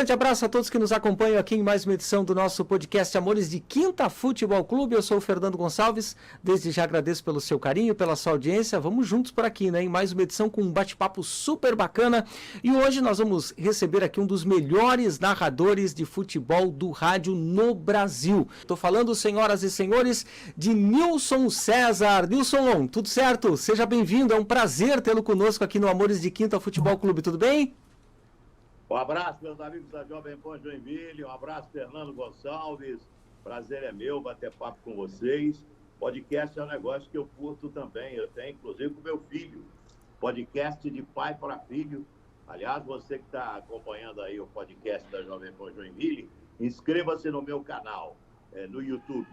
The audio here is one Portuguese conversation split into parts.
Grande abraço a todos que nos acompanham aqui em mais uma edição do nosso podcast Amores de Quinta Futebol Clube. Eu sou o Fernando Gonçalves, desde já agradeço pelo seu carinho, pela sua audiência. Vamos juntos por aqui, né? Em mais uma edição com um bate-papo super bacana. E hoje nós vamos receber aqui um dos melhores narradores de futebol do rádio no Brasil. Estou falando, senhoras e senhores, de Nilson César. Nilson, tudo certo? Seja bem-vindo, é um prazer tê-lo conosco aqui no Amores de Quinta Futebol Clube, tudo bem? Um abraço, meus amigos da Jovem Pan Joinville, um abraço, Fernando Gonçalves, prazer é meu bater papo com vocês. Podcast é um negócio que eu curto também, eu tenho inclusive com meu filho, podcast de pai para filho. Aliás, você que está acompanhando aí o podcast da Jovem Pan Joinville, inscreva-se no meu canal, no YouTube.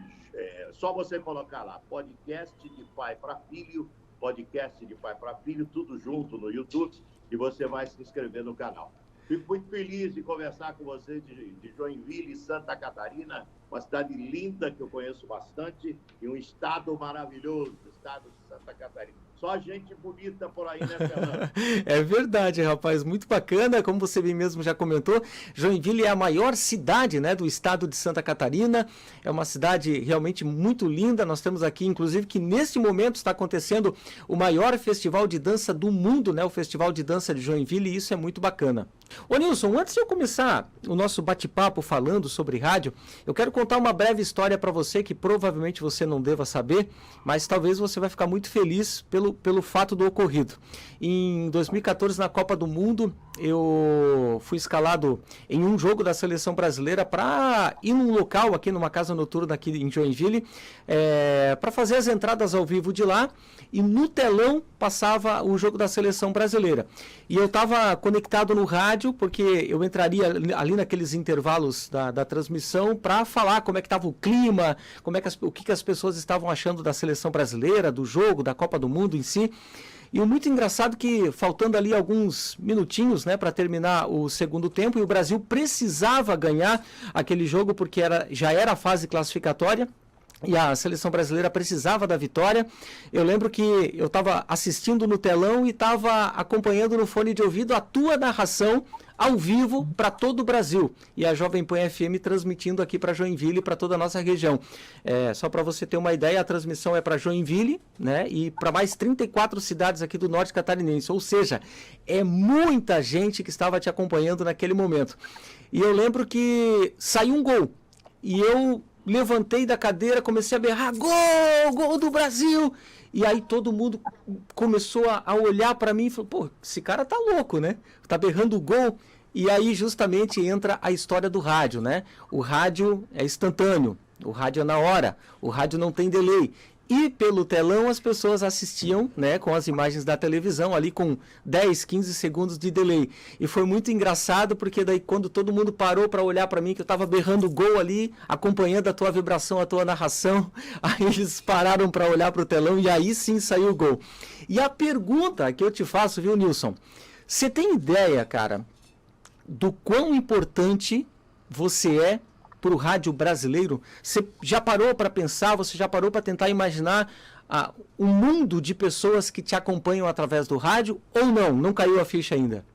Só você colocar lá, podcast de pai para filho, podcast de pai para filho, tudo junto no YouTube, e você vai se inscrever no canal. Fico muito feliz de conversar com você de Joinville, Santa Catarina, uma cidade linda que eu conheço bastante e um estado maravilhoso, o estado de Santa Catarina. Só gente bonita por aí, né, Fernando? É verdade, rapaz, muito bacana, como você bem mesmo já comentou, Joinville é a maior cidade, né, do estado de Santa Catarina, é uma cidade realmente muito linda. Nós temos aqui, inclusive, que neste momento está acontecendo o maior festival de dança do mundo, né, o Festival de Dança de Joinville, e isso é muito bacana. Ô Nilson, antes de eu começar o nosso bate-papo falando sobre rádio, eu quero contar uma breve história para você que provavelmente você não deva saber, mas talvez você vai ficar muito feliz pelo fato do ocorrido. Em 2014, na Copa do Mundo, eu fui escalado em um jogo da seleção brasileira para ir num local aqui, numa casa noturna aqui em Joinville, para fazer as entradas ao vivo de lá, e no telão passava o jogo da seleção brasileira. E eu estava conectado no rádio, porque eu entraria ali naqueles intervalos da transmissão para falar como é que estava o clima, o que as pessoas estavam achando da seleção brasileira, do jogo, da Copa do Mundo em si. E o muito engraçado que, faltando ali alguns minutinhos, né, para terminar o segundo tempo, e o Brasil precisava ganhar aquele jogo porque já era a fase classificatória, e a seleção brasileira precisava da vitória. Eu lembro que eu estava assistindo no telão e estava acompanhando no fone de ouvido a tua narração ao vivo para todo o Brasil. E a Jovem Pan FM transmitindo aqui para Joinville e para toda a nossa região. Só para você ter uma ideia, a transmissão é para Joinville, né, e para mais 34 cidades aqui do norte catarinense. Ou seja, é muita gente que estava te acompanhando naquele momento. E eu lembro que saiu um gol. E eu levantei da cadeira, comecei a berrar, gol do Brasil! E aí todo mundo começou a olhar para mim e falou, pô, esse cara tá louco, né? Tá berrando gol. E aí justamente entra a história do rádio, né? O rádio é instantâneo, o rádio é na hora, o rádio não tem delay. E pelo telão as pessoas assistiam, né, com as imagens da televisão ali com 10, 15 segundos de delay. E foi muito engraçado porque daí quando todo mundo parou para olhar para mim, que eu estava berrando gol ali, acompanhando a tua vibração, a tua narração, aí eles pararam para olhar para o telão e aí sim saiu o gol. E a pergunta que eu te faço, viu, Nilson? Você tem ideia, cara, do quão importante você é para o rádio brasileiro? Você já parou para pensar, você já parou para tentar imaginar um mundo de pessoas que te acompanham através do rádio, ou não caiu a ficha ainda?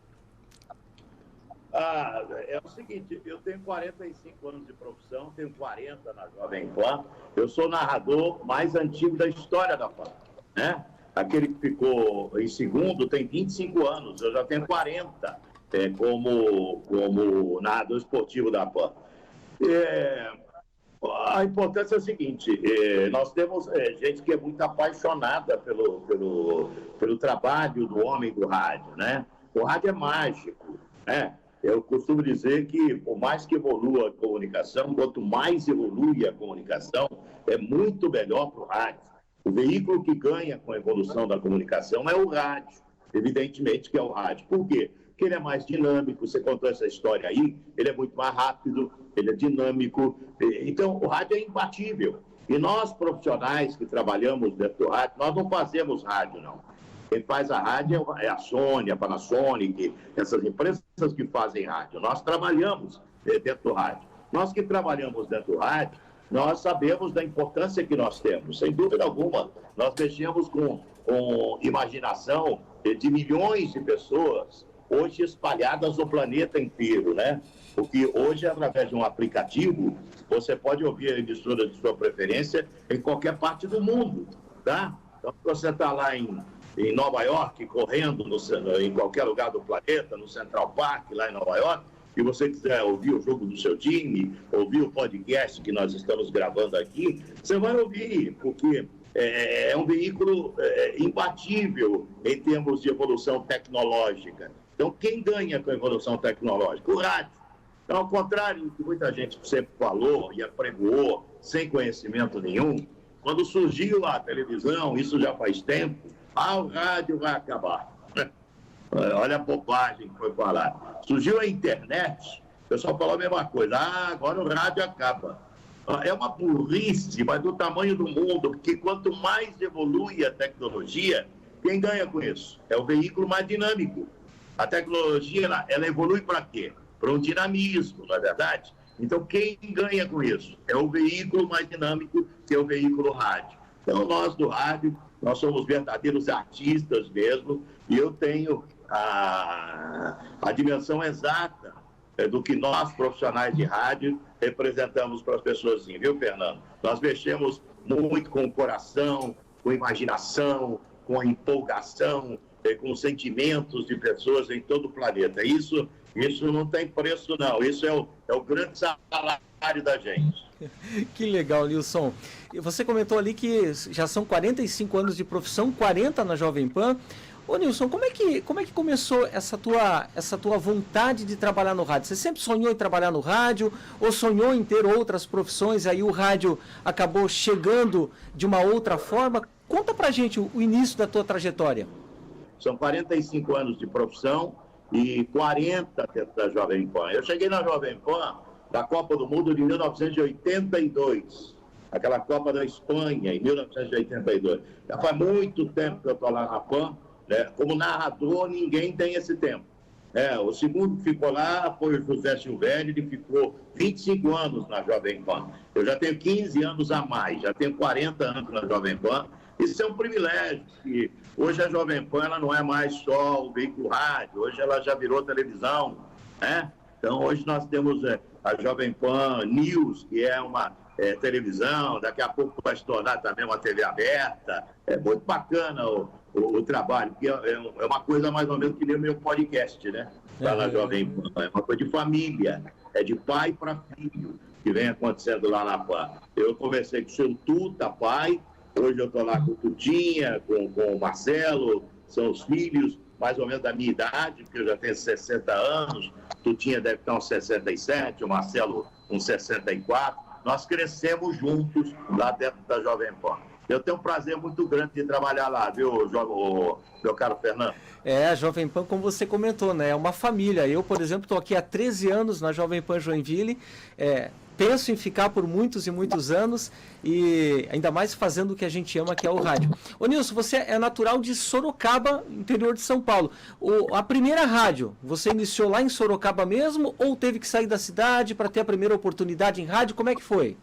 É o seguinte, eu tenho 45 anos de profissão, tenho 40 na Jovem Pan, eu sou o narrador mais antigo da história da Pan, né? Aquele que ficou em segundo tem 25 anos, eu já tenho 40 como narrador esportivo da Pan. A importância é a seguinte, nós temos gente que é muito apaixonada pelo trabalho do homem do rádio, né? O rádio é mágico, né? Eu costumo dizer que, por mais que evolua a comunicação, quanto mais evolui a comunicação, é muito melhor para o rádio. O veículo que ganha com a evolução da comunicação é o rádio, evidentemente que é o rádio. Por quê? Porque ele é mais dinâmico, você contou essa história aí, ele é muito mais rápido, ele é dinâmico, então o rádio é imbatível. E nós, profissionais que trabalhamos dentro do rádio, nós não fazemos rádio, não. Quem faz a rádio é a Sony, a Panasonic, essas empresas que fazem rádio. Nós trabalhamos dentro do rádio. Nós que trabalhamos dentro do rádio, nós sabemos da importância que nós temos, sem dúvida alguma. Nós mexemos com imaginação de milhões de pessoas hoje espalhadas no planeta inteiro, né? Porque hoje, através de um aplicativo, você pode ouvir a emissora de sua preferência em qualquer parte do mundo, tá? Então, se você está lá em Nova York, correndo em qualquer lugar do planeta, no Central Park, lá em Nova York, e você quiser ouvir o jogo do seu time, ouvir o podcast que nós estamos gravando aqui, você vai ouvir, porque é um veículo imbatível em termos de evolução tecnológica. Então, quem ganha com a evolução tecnológica? O rádio. Então, ao contrário do que muita gente sempre falou e apregoou, sem conhecimento nenhum, quando surgiu a televisão, isso já faz tempo, o rádio vai acabar. Olha a bobagem que foi falar. Surgiu a internet, o pessoal falou a mesma coisa. Agora o rádio acaba. É uma burrice, mas do tamanho do mundo, porque quanto mais evolui a tecnologia, quem ganha com isso? É o veículo mais dinâmico. A tecnologia, ela evolui para quê? Para um dinamismo, não é verdade? Então, quem ganha com isso? É o veículo mais dinâmico, que é o veículo rádio. Então, nós do rádio, nós somos verdadeiros artistas mesmo, e eu tenho a dimensão exata do que nós, profissionais de rádio, representamos para as pessoas, viu, Fernando? Nós mexemos muito com o coração, com a imaginação, com a empolgação, com sentimentos de pessoas em todo o planeta. Isso não tem preço, não. Isso é o grande salário da gente. Que legal, Nilson. E você comentou ali que já são 45 anos de profissão, 40 na Jovem Pan. Ô Nilson, como é que começou essa tua vontade de trabalhar no rádio? Você sempre sonhou em trabalhar no rádio ou sonhou em ter outras profissões, aí o rádio acabou chegando de uma outra forma? Conta pra gente o início da tua trajetória. São 45 anos de profissão e 40 dentro da Jovem Pan. Eu cheguei na Jovem Pan da Copa do Mundo de 1982, aquela Copa da Espanha, em 1982. Já faz muito tempo que eu estou lá na Pan. Como narrador, ninguém tem esse tempo. O segundo que ficou lá foi o José Silvério, ele ficou 25 anos na Jovem Pan. Eu já tenho 15 anos a mais, já tenho 40 anos na Jovem Pan. Isso é um privilégio, que hoje a Jovem Pan ela não é mais só o veículo rádio, hoje ela já virou televisão, né? Então, hoje nós temos a Jovem Pan News, que é uma televisão, daqui a pouco vai se tornar também uma TV aberta. É muito bacana o trabalho, porque é uma coisa mais ou menos que nem o meu podcast, né? Lá na Jovem Pan. É uma coisa de família, é de pai para filho que vem acontecendo lá na Pan. Eu conversei com o seu Tuta, pai, hoje eu estou lá com o Tutinha, com o Marcelo, são os filhos mais ou menos da minha idade, porque eu já tenho 60 anos, Tutinha deve estar uns 67, o Marcelo uns 64. Nós crescemos juntos lá dentro da Jovem Pan. Eu tenho um prazer muito grande de trabalhar lá, viu, meu caro Fernando? A Jovem Pan, como você comentou, né, é uma família. Eu, por exemplo, estou aqui há 13 anos na Jovem Pan Joinville, penso em ficar por muitos e muitos anos, e ainda mais fazendo o que a gente ama, que é o rádio. Ô Nilson, você é natural de Sorocaba, interior de São Paulo. A primeira rádio, você iniciou lá em Sorocaba mesmo, ou teve que sair da cidade para ter a primeira oportunidade em rádio? Como é que foi?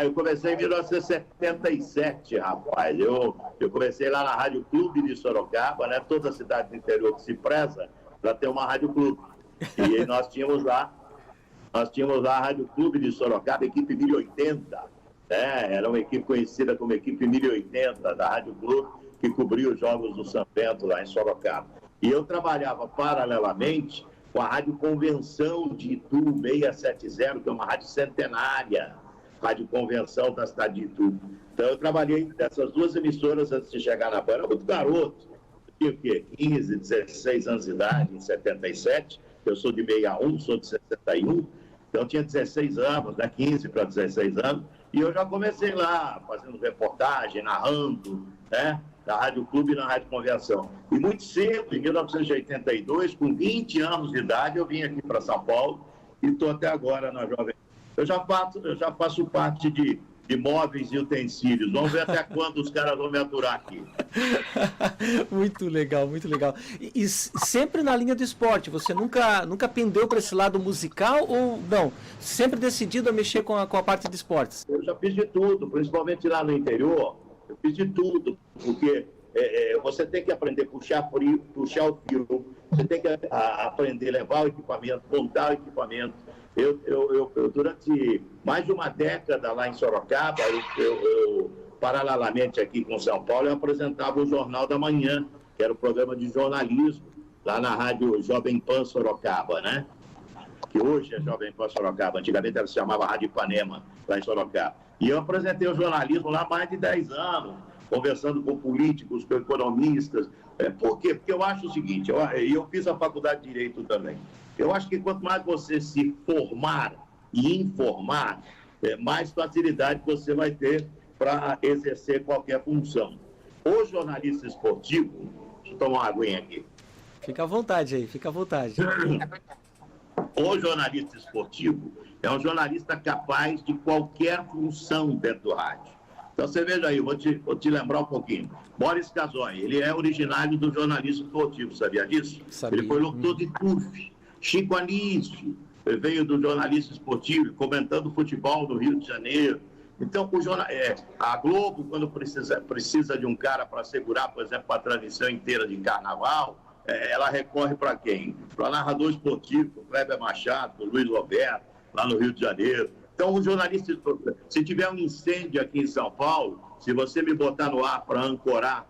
Eu comecei em 1977, rapaz. Eu comecei lá na Rádio Clube de Sorocaba, né? Toda cidade do interior que se preza para ter uma Rádio Clube. E nós tínhamos lá a Rádio Clube de Sorocaba, equipe 1080. Era uma equipe conhecida como equipe 1080 da Rádio Clube, que cobria os jogos do São Bento lá em Sorocaba. E eu trabalhava paralelamente com a Rádio Convenção de Itu 670, que é uma rádio centenária. Rádio Convenção da cidade de Itu. Então, eu trabalhei nessas duas emissoras antes de chegar na Pan. Era muito garoto. Eu tinha o quê? 15, 16 anos de idade, em 77. Eu sou de 61, sou de 61. Então, tinha 16 anos, 15 para 16 anos. E eu já comecei lá, fazendo reportagem, narrando, né? Na Rádio Clube e na Rádio Convenção. E muito cedo, em 1982, com 20 anos de idade, eu vim aqui para São Paulo e estou até agora na Jovem. Eu já faço parte de móveis e utensílios. Vamos ver até quando os caras vão me aturar aqui. Muito legal, muito legal. E sempre na linha do esporte, você nunca pendeu para esse lado musical ou não? Sempre decidido a mexer com a parte de esportes? Eu já fiz de tudo, principalmente lá no interior. Eu fiz de tudo, porque você tem que aprender a puxar o fio, você tem que aprender a levar o equipamento, montar o equipamento. Eu durante mais de uma década lá em Sorocaba, paralelamente aqui com São Paulo, eu apresentava o Jornal da Manhã, que era o programa de jornalismo, lá na rádio Jovem Pan Sorocaba, né? Que hoje é Jovem Pan Sorocaba, antigamente ela se chamava Rádio Ipanema, lá em Sorocaba. E eu apresentei o jornalismo lá há mais de 10 anos, conversando com políticos, com economistas. Por quê? Porque eu acho o seguinte, eu fiz a faculdade de Direito também. Eu acho que quanto mais você se formar e informar, mais facilidade você vai ter para exercer qualquer função. O jornalista esportivo, deixa eu tomar uma aguinha aqui. Fica à vontade aí, fica à vontade. O jornalista esportivo é um jornalista capaz de qualquer função dentro do rádio. Então, você veja aí, vou te lembrar um pouquinho. Boris Casoy, ele é originário do jornalismo esportivo, sabia disso? Sabia. Ele foi locutor de TUF. Chico Anísio veio do jornalismo esportivo, comentando futebol no Rio de Janeiro. Então, a Globo, quando precisa de um cara para segurar, por exemplo, a transmissão inteira de carnaval, ela recorre para quem? Para narrador esportivo, para o Kleber Machado, para o Luiz Roberto, lá no Rio de Janeiro. Então, o jornalista, se tiver um incêndio aqui em São Paulo, se você me botar no ar para ancorar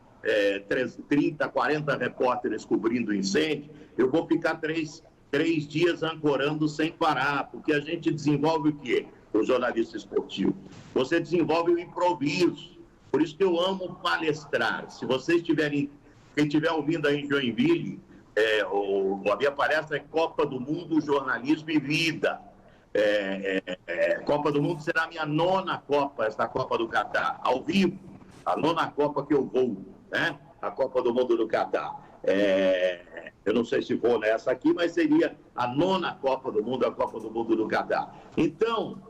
30, 40 repórteres cobrindo o incêndio, eu vou ficar três dias ancorando sem parar, porque a gente desenvolve o quê? O jornalista esportivo. Você desenvolve o improviso. Por isso que eu amo palestrar. Se vocês quem estiver ouvindo aí em Joinville, a minha palestra é Copa do Mundo, Jornalismo e Vida. Copa do Mundo será a minha 9ª Copa, esta Copa do Catar, ao vivo. A 9ª Copa que eu vou, né? A Copa do Mundo do Catar. Eu não sei se vou nessa aqui, mas seria a 9ª Copa do Mundo, a Copa do Mundo do Catar. Então,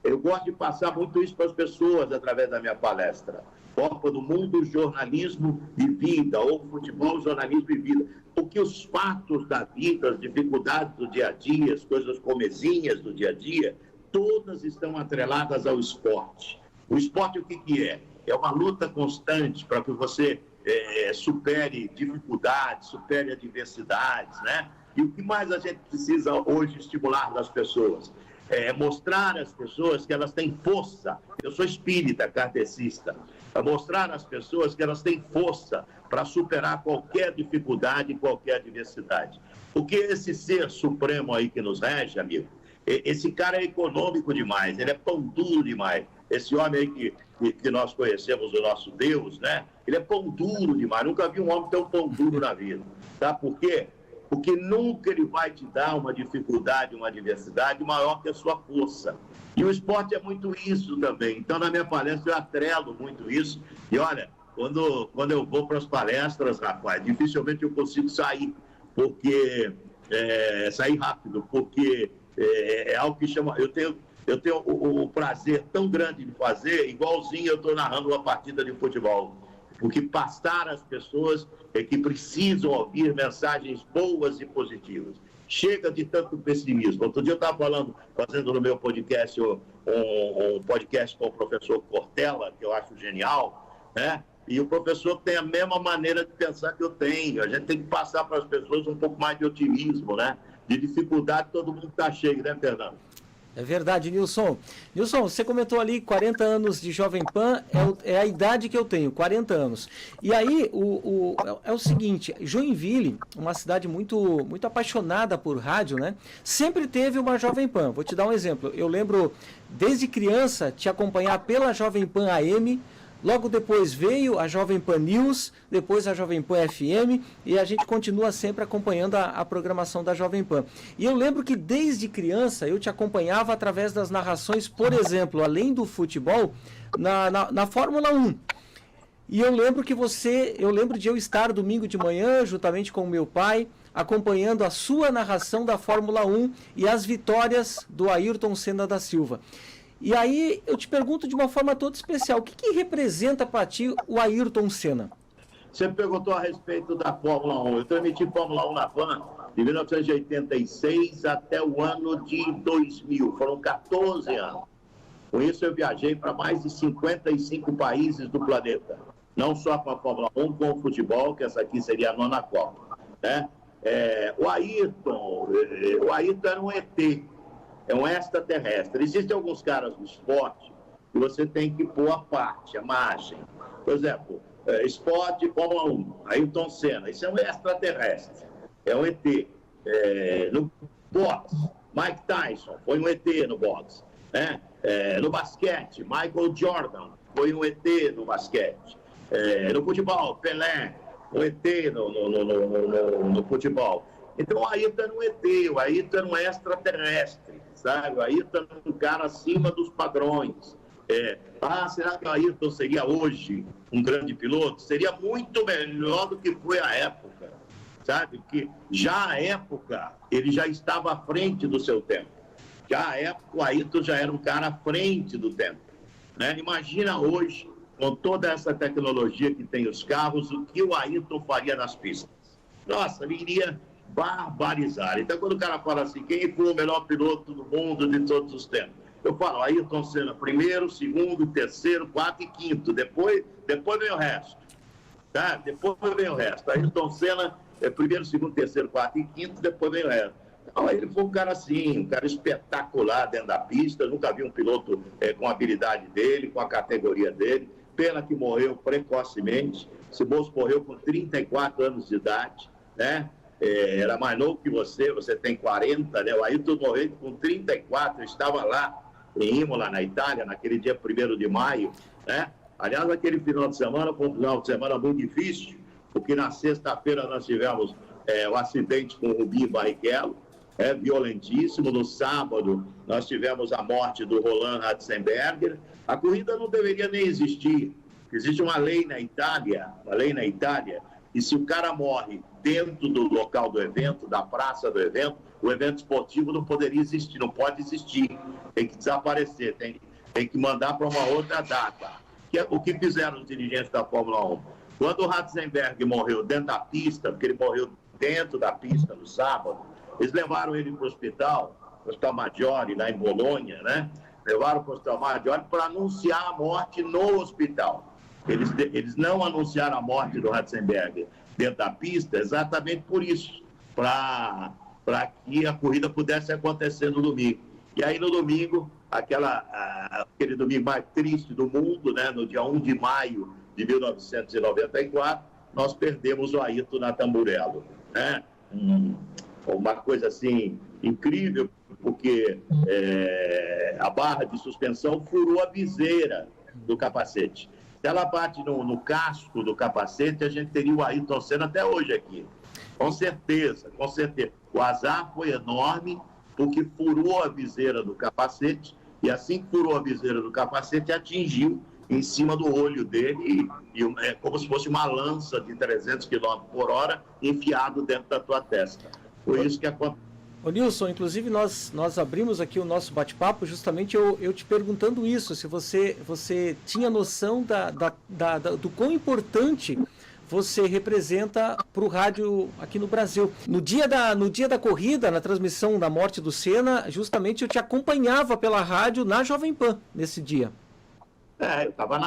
eu gosto de passar muito isso para as pessoas através da minha palestra. Copa do Mundo, Jornalismo e Vida, ou Futebol, Jornalismo e Vida. Porque os fatos da vida, as dificuldades do dia a dia, as coisas comezinhas do dia a dia, todas estão atreladas ao esporte. O esporte o que é? É uma luta constante para que você supere dificuldades, supere adversidades, né? E o que mais a gente precisa hoje estimular nas pessoas? Mostrar às pessoas que elas têm força. Eu sou espírita, kardecista. Mostrar às pessoas que elas têm força para superar qualquer dificuldade, qualquer adversidade. Porque esse ser supremo aí que nos rege, amigo, esse cara é econômico demais, ele é pão duro demais. Esse homem aí que nós conhecemos, o nosso Deus, né? Ele é pão duro demais. Nunca vi um homem tão pão duro na vida. Sabe por quê? Porque nunca ele vai te dar uma dificuldade, uma adversidade maior que a sua força. E o esporte é muito isso também. Então, na minha palestra, eu atrelo muito isso. E olha, quando eu vou para as palestras, rapaz, dificilmente eu consigo sair, porque sair rápido, porque é algo que chama... Eu tenho o prazer tão grande de fazer, igualzinho eu estou narrando uma partida de futebol. Porque passar às pessoas que precisam ouvir mensagens boas e positivas. Chega de tanto pessimismo. Outro dia eu estava fazendo no meu podcast um podcast com o professor Cortella, que eu acho genial, né? E o professor tem a mesma maneira de pensar que eu tenho. A gente tem que passar para as pessoas um pouco mais de otimismo, né? De dificuldade todo mundo está cheio, né, Fernando? É verdade, Nilson. Nilson, você comentou ali 40 anos de Jovem Pan, é a idade que eu tenho, 40 anos. E aí, é o seguinte, Joinville, uma cidade muito, muito apaixonada por rádio, né? Sempre teve uma Jovem Pan. Vou te dar um exemplo. Eu lembro, desde criança, te acompanhar pela Jovem Pan AM. Logo depois veio a Jovem Pan News, depois a Jovem Pan FM, e a gente continua sempre acompanhando a programação da Jovem Pan. E eu lembro que desde criança eu te acompanhava através das narrações, por exemplo, além do futebol, na Fórmula 1. E eu lembro de eu estar domingo de manhã, juntamente com o meu pai, acompanhando a sua narração da Fórmula 1 e as vitórias do Ayrton Senna da Silva. E aí eu te pergunto de uma forma toda especial, o que representa para ti o Ayrton Senna? Você perguntou a respeito da Fórmula 1. Eu transmiti Fórmula 1 na PAN de 1986 até o ano de 2000. Foram 14 anos. Com isso eu viajei para mais de 55 países do planeta. não só com a Fórmula 1, com o futebol, que essa aqui seria a 9ª Copa, né? O Ayrton era um ET, é um extraterrestre. Existem alguns caras do esporte que você tem que pôr a parte, a margem. Por exemplo, esporte, Fórmula 1, Ayrton Senna, isso é um extraterrestre, é um ET. No boxe, Mike Tyson foi um ET no boxe, né? No basquete, Michael Jordan foi um ET no basquete. No futebol, Pelé, um ET no futebol. Então o Ayrton era um ET, o Ayrton era um extraterrestre, sabe? O Ayrton era um cara acima dos padrões. Será que o Ayrton seria hoje um grande piloto? Seria muito melhor do que foi a época, sabe? Porque já a época, ele já estava à frente do seu tempo. Já a época, o Ayrton já era um cara à frente do tempo, né? Imagina hoje, com toda essa tecnologia que tem os carros, o que o Ayrton faria nas pistas. Nossa, ele iria barbarizar. Então, quando o cara fala assim, quem foi o melhor piloto do mundo de todos os tempos? Eu falo, Ayrton Senna, primeiro, segundo, terceiro, quarto e quinto. Depois vem o resto. Tá? Depois vem o resto. Ayrton Senna é primeiro, segundo, terceiro, quarto e quinto, depois vem o resto. Então, ele foi um cara assim, um cara espetacular dentro da pista. Nunca vi um piloto com a habilidade dele, com a categoria dele. Pena que morreu precocemente. Esse moço morreu com 34 anos de idade, né? Era mais novo que você tem 40, né? O Ayrton morreu com 34, estava lá em Imola, na Itália, naquele dia 1º de maio, né? Aliás, aquele final de semana foi um final de semana muito difícil, porque na sexta-feira nós tivemos o acidente com o Rubinho Barrichello, violentíssimo. No sábado nós tivemos a morte do Roland Ratzenberger. A corrida não deveria nem existir. Existe uma lei na Itália, e se o cara morre dentro do local do evento, da praça do evento, o evento esportivo não poderia existir, não pode existir. Tem que desaparecer, tem que mandar para uma outra data. Que é o que fizeram os dirigentes da Fórmula 1. Quando o Ratzenberger morreu dentro da pista, porque ele morreu dentro da pista no sábado, eles levaram ele para o Hospital Maggiore, lá em Bolonha, né? Levaram para o Hospital Maggiore para anunciar a morte no hospital. Eles não anunciaram a morte do Ratzenberger dentro da pista exatamente por isso, para que a corrida pudesse acontecer no domingo. E aí no domingo, aquele domingo mais triste do mundo, né? No dia 1 de maio de 1994, nós perdemos o Ayrton na Tamburello, né? Uma coisa assim incrível, porque a barra de suspensão furou a viseira do capacete. Se ela bate no casco do capacete, a gente teria o Ayrton Senna até hoje aqui. Com certeza, com certeza. O azar foi enorme, porque furou a viseira do capacete, e assim que furou a viseira do capacete, atingiu em cima do olho dele, como se fosse uma lança de 300 km por hora enfiado dentro da tua testa. Foi isso que aconteceu. Ô Nilson, inclusive nós abrimos aqui o nosso bate-papo justamente eu te perguntando isso, se você tinha noção do quão importante você representa para o rádio aqui no Brasil. No dia da corrida, na transmissão da morte do Senna, justamente eu te acompanhava pela rádio na Jovem Pan nesse dia. Eu estava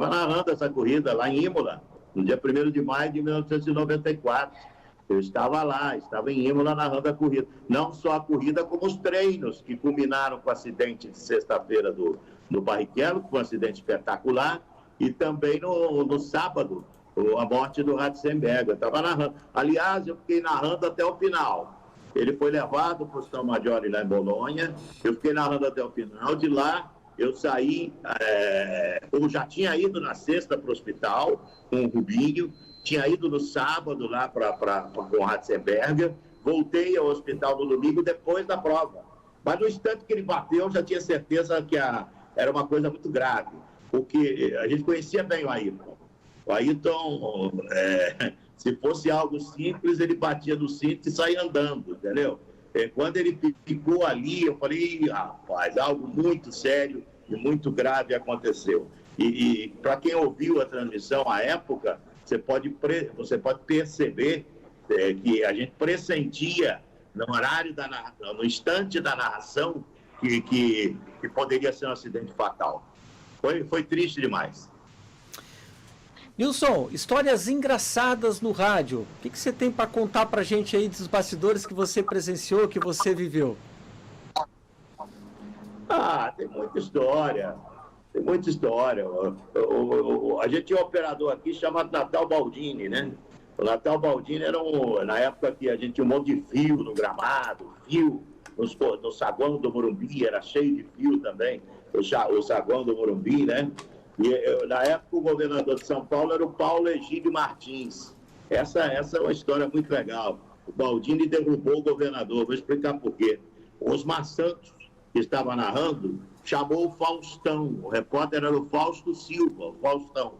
narrando essa corrida lá em Imola, no dia 1º de maio de 1994. Eu estava lá, estava em Imola narrando a corrida. Não só a corrida, como os treinos que culminaram com o acidente de sexta-feira do Barrichello, que foi um acidente espetacular, e também no sábado, a morte do Ratzenberger. Eu estava narrando. Aliás, eu fiquei narrando até o final. Ele foi levado para o Hospital Maggiore lá em Bolonha, eu fiquei narrando até o final. De lá, eu saí, eu já tinha ido na sexta para o hospital com o Rubinho, tinha ido no sábado lá com o Ratzenberger, voltei ao hospital no domingo depois da prova. Mas no instante que ele bateu, eu já tinha certeza que era uma coisa muito grave, porque a gente conhecia bem o Ayrton. O Ayrton, se fosse algo simples, ele batia no cinto e saía andando, entendeu? Quando ele ficou ali, eu falei, rapaz, algo muito sério e muito grave aconteceu. E para quem ouviu a transmissão à época, você pode perceber que a gente pressentia no instante da narração que poderia ser um acidente fatal. Foi triste demais. Nilson, histórias engraçadas no rádio. O que você tem para contar para a gente aí dos bastidores que você presenciou, que você viveu? Tem muita história. Tem muita história. A gente tinha um operador aqui chamado Natal Baldini, né? O Natal Baldini era na época que a gente tinha um monte de fio no gramado, fio no saguão do Morumbi, era cheio de fio também, o saguão do Morumbi, né? E na época o governador de São Paulo era o Paulo Egídio Martins. Essa é uma história muito legal. O Baldini derrubou o governador, vou explicar por quê. O Osmar Santos, que estava narrando, chamou o Faustão. O repórter era o Fausto Silva, o Faustão.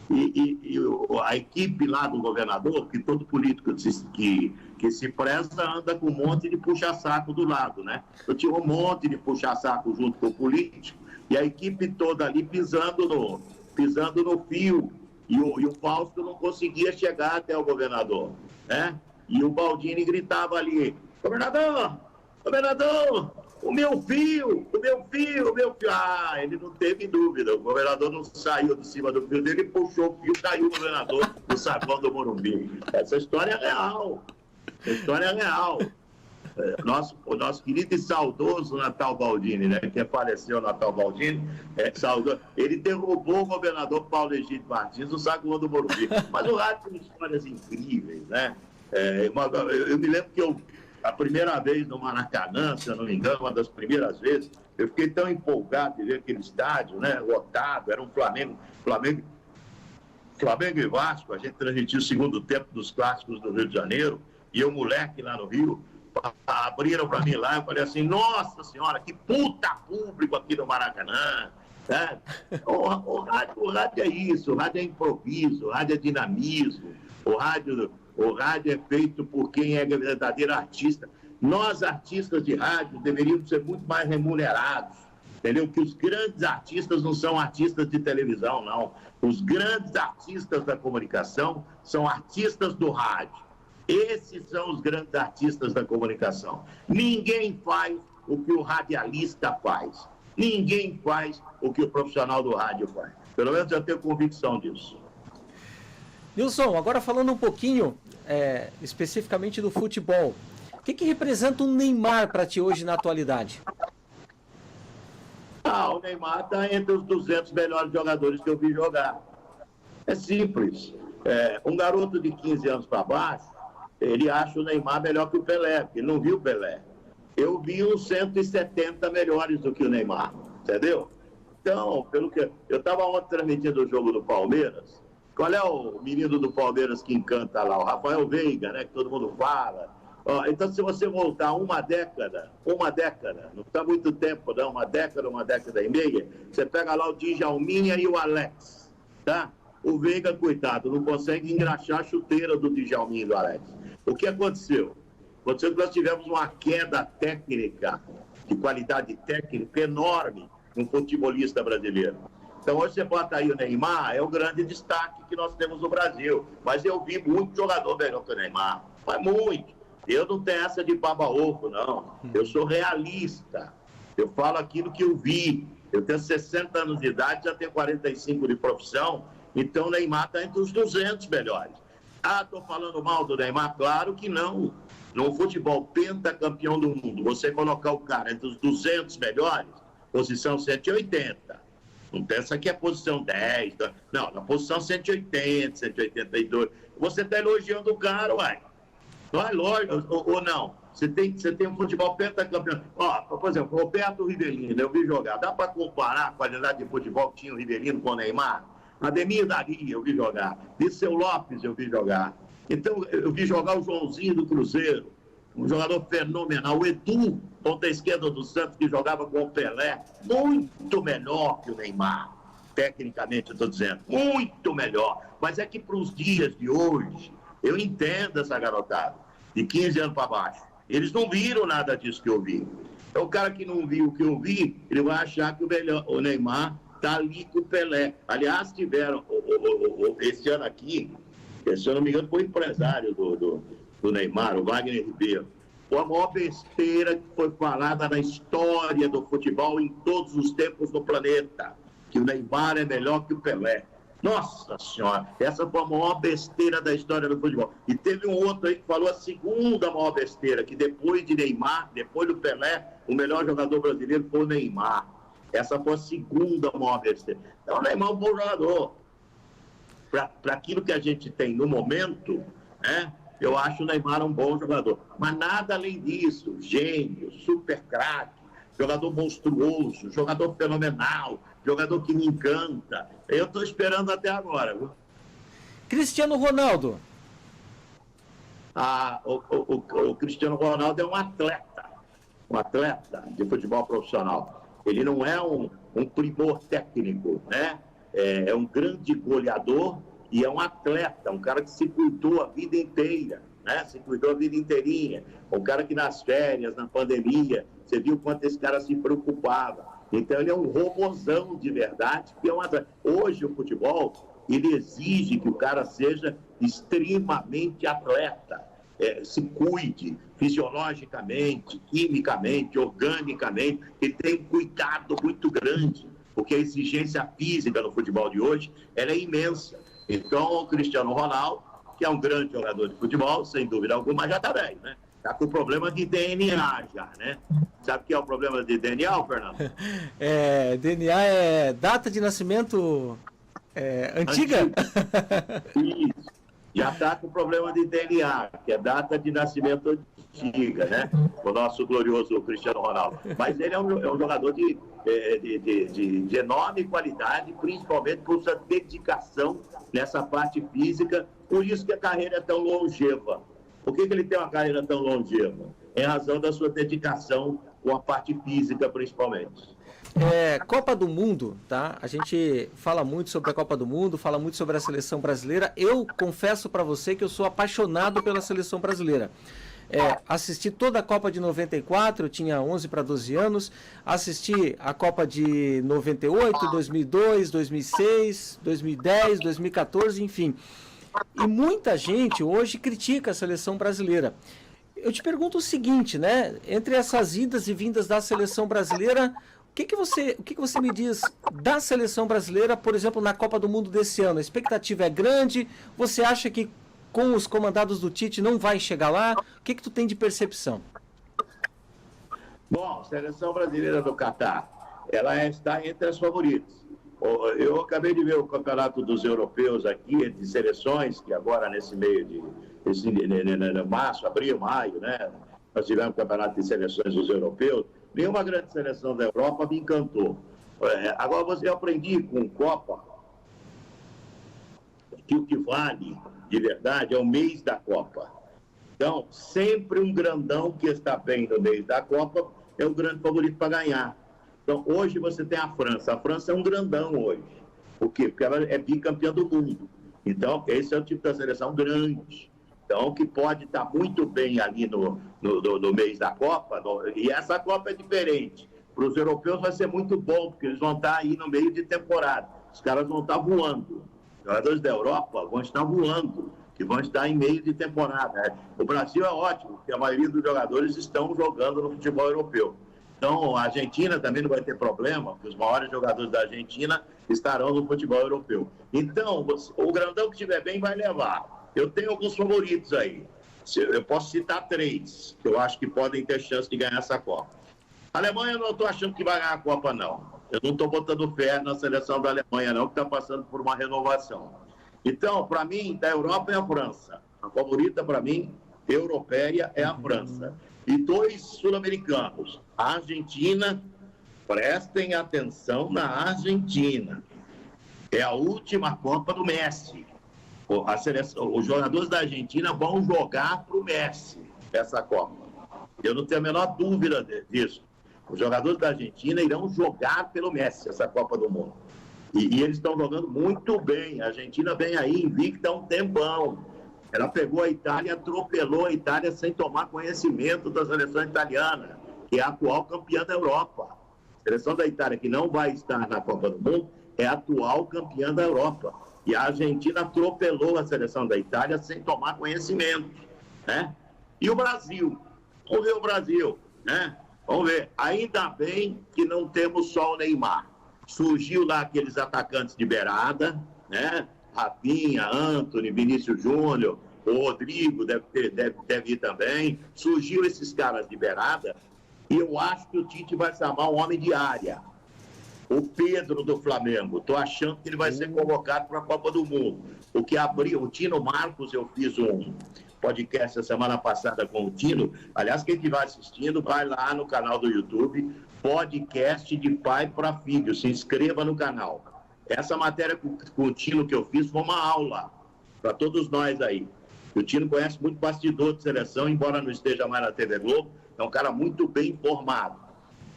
E a equipe lá do governador, que todo político que se presta anda com um monte de puxa-saco do lado, né? Eu tinha um monte de puxa-saco junto com o político e a equipe toda ali pisando no fio. E o Fausto não conseguia chegar até o governador, né? E o Baldini gritava ali, governador, o meu fio. Ele não teve dúvida. O governador não saiu de cima do fio dele, puxou o fio, caiu o governador no saguão do Morumbi. Essa história é real. O nosso querido e saudoso Natal Baldini, né? Que faleceu, Natal Baldini, ele derrubou o governador Paulo Egídio Martins no saguão do Morumbi. Mas o rádio tem histórias incríveis, né? Eu me lembro que a primeira vez no Maracanã, se eu não me engano, uma das primeiras vezes, eu fiquei tão empolgado de ver aquele estádio, né, lotado, era um Flamengo e Vasco, a gente transmitiu o segundo tempo dos clássicos do Rio de Janeiro, e eu, moleque lá no Rio, abriram para mim lá, eu falei assim, nossa senhora, que puta público aqui no Maracanã, né? O rádio é isso, o rádio é improviso, o rádio é dinamismo, o rádio é feito por quem é verdadeiro artista. Nós, artistas de rádio, deveríamos ser muito mais remunerados, entendeu? Que os grandes artistas não são artistas de televisão, não. Os grandes artistas da comunicação são artistas do rádio. Esses são os grandes artistas da comunicação. Ninguém faz o que o radialista faz. Ninguém faz o que o profissional do rádio faz. Pelo menos eu tenho convicção disso. Nilson, agora falando um pouquinho especificamente do futebol, o que representa o Neymar para ti hoje na atualidade? O Neymar está entre os 200 melhores jogadores que eu vi jogar. É simples. Um garoto de 15 anos para baixo, ele acha o Neymar melhor que o Pelé, porque ele não viu o Pelé. Eu vi uns 170 melhores do que o Neymar, entendeu? Então, pelo que eu estava ontem transmitindo o jogo do Palmeiras. Qual é o menino do Palmeiras que encanta lá? O Rafael Veiga, né? Que todo mundo fala. Então, se você voltar uma década, não está muito tempo, não, uma década e meia, você pega lá o Djalminha e o Alex, tá? O Veiga, coitado, não consegue engraxar a chuteira do Djalminha e do Alex. O que aconteceu? Aconteceu que nós tivemos uma queda técnica, de qualidade técnica enorme no futebolista brasileiro. Então, hoje você bota aí o Neymar, é o grande destaque que nós temos no Brasil. Mas eu vi muito jogador melhor que o Neymar. Mas muito. Eu não tenho essa de baba-ovo, não. Eu sou realista. Eu falo aquilo que eu vi. Eu tenho 60 anos de idade, já tenho 45 de profissão. Então, o Neymar está entre os 200 melhores. Estou falando mal do Neymar? Claro que não. No futebol pentacampeão do mundo, você colocar o cara entre os 200 melhores, posição 180. Não pensa que é posição 10. Não, na posição 180, 182. Você está elogiando o cara, uai. Não é lógico, ou não. Você tem um futebol pentacampeão. Por exemplo, Roberto Rivelino, eu vi jogar. Dá para comparar a qualidade de futebol que tinha o Rivelino com o Neymar? Ademir Dari, eu vi jogar. Dirceu Lopes, eu vi jogar. Então, eu vi jogar o Joãozinho do Cruzeiro, um jogador fenomenal. O Edu, ponta esquerda do Santos, que jogava com o Pelé, muito melhor que o Neymar. Tecnicamente, eu estou dizendo, muito melhor. Mas é que para os dias de hoje, eu entendo essa garotada, de 15 anos para baixo. Eles não viram nada disso que eu vi. Então, o cara que não viu o que eu vi, ele vai achar que o Neymar está ali com o Pelé. Aliás, tiveram, esse ano aqui, se eu não me engano, foi o empresário do Neymar, o Wagner Ribeiro. Foi a maior besteira que foi falada na história do futebol em todos os tempos do planeta. Que o Neymar é melhor que o Pelé. Nossa Senhora, essa foi a maior besteira da história do futebol. E teve um outro aí que falou a segunda maior besteira, que depois de Neymar, depois do Pelé, o melhor jogador brasileiro foi o Neymar. Essa foi a segunda maior besteira. Então, o Neymar é um bom jogador. Para aquilo que a gente tem no momento, né, eu acho o Neymar um bom jogador. Mas nada além disso. Gênio, super craque, jogador monstruoso, jogador fenomenal, jogador que me encanta. Eu estou esperando até agora. Viu? Cristiano Ronaldo. O Cristiano Ronaldo é um atleta de futebol profissional. Ele não é um primor técnico, né? É um grande goleador e é um atleta, um cara que se cuidou a vida inteira, né? Se cuidou a vida inteirinha. Um cara que nas férias, na pandemia, você viu quanto esse cara se preocupava. Então ele é um robozão de verdade, que é um atleta. Hoje o futebol, ele exige que o cara seja extremamente atleta. Se cuide fisiologicamente, quimicamente, organicamente, e tem um cuidado muito grande, porque a exigência física no futebol de hoje ela é imensa. Então, o Cristiano Ronaldo, que é um grande jogador de futebol, sem dúvida alguma, já está bem, né? Está com problema de DNA já, né? Sabe o que é o problema de DNA, Fernando? DNA é data de nascimento antiga? Isso. Já está com problema de DNA, que é data de nascimento antiga, né? O nosso glorioso Cristiano Ronaldo. Mas ele é um jogador de enorme qualidade, principalmente por sua dedicação nessa parte física. Por isso que a carreira é tão longeva. Por que ele tem uma carreira tão longeva? Em razão da sua dedicação com a parte física, principalmente. Copa do Mundo, tá? A gente fala muito sobre a Copa do Mundo, fala muito sobre a seleção brasileira. Eu confesso para você que eu sou apaixonado pela seleção brasileira. Assisti toda a Copa de 94, eu tinha 11 para 12 anos. Assisti a Copa de 98, 2002, 2006, 2010, 2014, enfim. E muita gente hoje critica a seleção brasileira. Eu te pergunto o seguinte, né? Entre essas idas e vindas da seleção brasileira, o que você me diz da seleção brasileira, por exemplo, na Copa do Mundo desse ano? A expectativa é grande? Você acha que com os comandados do Tite não vai chegar lá? O que tu tem de percepção? Bom, a seleção brasileira do Catar, ela está entre as favoritas. Eu acabei de ver o campeonato dos europeus aqui, de seleções, que agora nesse meio de março, abril, maio, né? Nós tivemos o campeonato de seleções dos europeus. Nenhuma grande seleção da Europa me encantou. Agora, eu aprendi com Copa que o que vale, de verdade, é o mês da Copa. Então, sempre um grandão que está bem no mês da Copa é o grande favorito para ganhar. Então, hoje você tem a França. A França é um grandão hoje. Por quê? Porque ela é bicampeã do mundo. Então, esse é o tipo de seleção grande. Então, que pode estar muito bem ali no mês da Copa. E essa Copa é diferente. Para os europeus vai ser muito bom, porque eles vão estar aí no meio de temporada. Os caras vão estar voando. Os jogadores da Europa vão estar voando, que vão estar em meio de temporada. O Brasil é ótimo, porque a maioria dos jogadores estão jogando no futebol europeu. Então, a Argentina também não vai ter problema, porque os maiores jogadores da Argentina estarão no futebol europeu. Então, o grandão que estiver bem vai levar. Eu tenho alguns favoritos aí. Eu posso citar 3, que eu acho que podem ter chance de ganhar essa Copa. A Alemanha, eu não estou achando que vai ganhar a Copa, não. Eu não estou botando fé na seleção da Alemanha, não, que está passando por uma renovação. Então, para mim, da Europa é a França. A favorita, para mim, europeia, é a França. E 2 sul-americanos. A Argentina, prestem atenção na Argentina. É a última Copa do Messi. Os jogadores da Argentina vão jogar para o Messi essa Copa. Eu não tenho a menor dúvida disso. Os jogadores da Argentina irão jogar pelo Messi essa Copa do Mundo. E eles estão jogando muito bem. A Argentina vem aí invicta há um tempão. Ela pegou a Itália, atropelou a Itália sem tomar conhecimento da seleção italiana, que é a atual campeã da Europa. A seleção da Itália, que não vai estar na Copa do Mundo, é a atual campeã da Europa. E a Argentina atropelou a seleção da Itália sem tomar conhecimento, né? E o Brasil? Vamos ver o Brasil, né? Vamos ver. Ainda bem que não temos só o Neymar. Surgiu lá aqueles atacantes de beirada, né? Rafinha, Antony, Vinícius Júnior, o Rodrigo deve ir também. Surgiu esses caras de beirada e eu acho que o Tite vai chamar um homem de área. O Pedro do Flamengo. Estou achando que ele vai ser convocado para a Copa do Mundo. O que abriu, o Tino Marcos, eu fiz um podcast a semana passada com o Tino. Aliás, quem estiver assistindo, vai lá no canal do YouTube, podcast de pai para filho. Se inscreva no canal. Essa matéria com o Tino que eu fiz foi uma aula para todos nós aí. O Tino conhece muito bastidor de seleção, embora não esteja mais na TV Globo, é um cara muito bem informado.